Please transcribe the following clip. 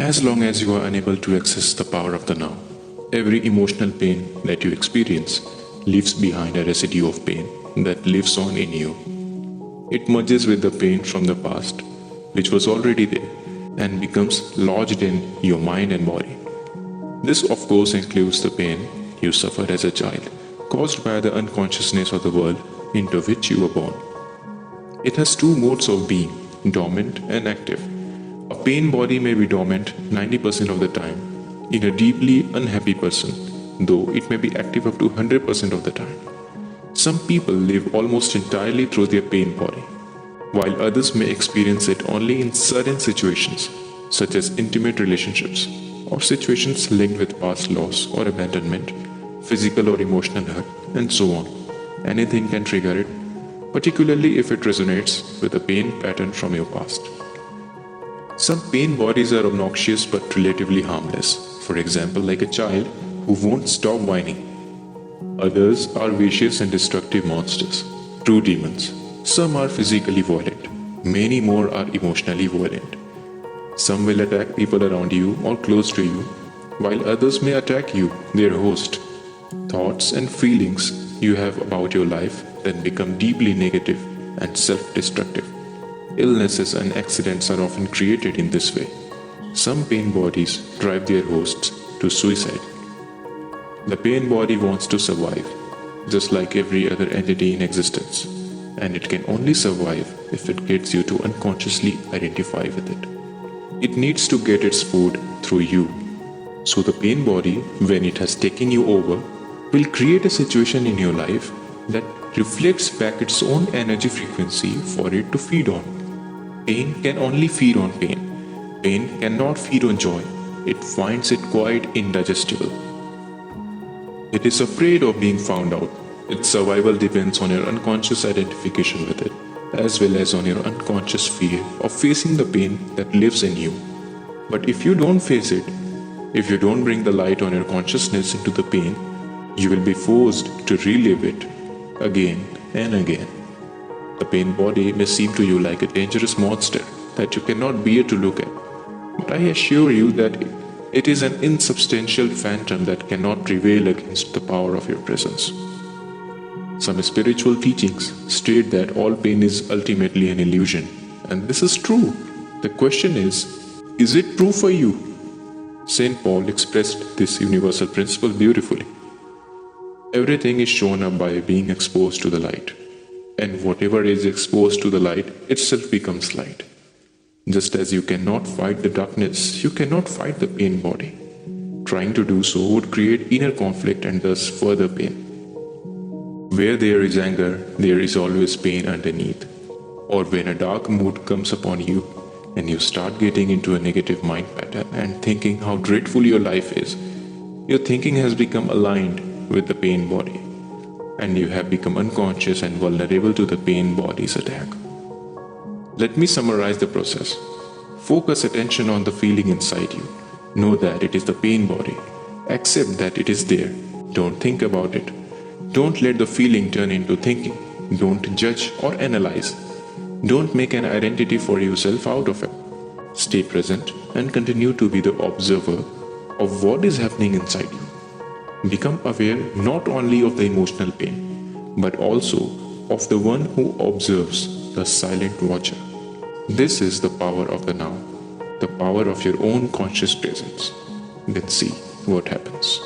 As long as you are unable to access the power of the now, every emotional pain that you experience leaves behind a residue of pain that lives on in you. It merges with the pain from the past, which was already there, and becomes lodged in your mind and body. This, of course, includes the pain you suffered as a child, caused by the unconsciousness of the world into which you were born. It has two modes of being, dormant and active. A pain body may be dormant 90% of the time in a deeply unhappy person, though it may be active up to 100% of the time. Some people live almost entirely through their pain body, while others may experience it only in certain situations, such as intimate relationships or situations linked with past loss or abandonment, physical or emotional hurt, and so on. Anything can trigger it, particularly if it resonates with a pain pattern from your past. Some pain bodies are obnoxious but relatively harmless, for example, like a child who won't stop whining. Others are vicious and destructive monsters, true demons. Some are physically violent, many more are emotionally violent. Some will attack people around you or close to you, while others may attack you, their host. Thoughts and feelings you have about your life then become deeply negative and self-destructive. Illnesses and accidents are often created in this way. Some pain bodies drive their hosts to suicide. The pain body wants to survive, just like every other entity in existence, and it can only survive if it gets you to unconsciously identify with it. It needs to get its food through you. So the pain body, when it has taken you over, will create a situation in your life that reflects back its own energy frequency for it to feed on. Pain can only feed on pain. Pain cannot feed on joy. It finds it quite indigestible. It is afraid of being found out. Its survival depends on your unconscious identification with it, as well as on your unconscious fear of facing the pain that lives in you. But if you don't face it, if you don't bring the light on your consciousness into the pain, you will be forced to relive it again and again. The pain body may seem to you like a dangerous monster that you cannot bear to look at, but I assure you that it is an insubstantial phantom that cannot prevail against the power of your presence. Some spiritual teachings state that all pain is ultimately an illusion, and this is true. The question is it true for you? St. Paul expressed this universal principle beautifully. Everything is shown up by being exposed to the light, and whatever is exposed to the light itself becomes light. Just as you cannot fight the darkness, you cannot fight the pain body. Trying to do so would create inner conflict and thus further pain. Where there is anger, there is always pain underneath. Or when a dark mood comes upon you and you start getting into a negative mind pattern and thinking how dreadful your life is, your thinking has become aligned with the pain body, and you have become unconscious and vulnerable to the pain body's attack. Let me summarize the process. Focus attention on the feeling inside you. Know that it is the pain body. Accept that it is there. Don't think about it. Don't let the feeling turn into thinking. Don't judge or analyze. Don't make an identity for yourself out of it. Stay present and continue to be the observer of what is happening inside you. Become aware not only of the emotional pain, but also of the one who observes, the silent watcher. This is the power of the now, the power of your own conscious presence. Then see what happens.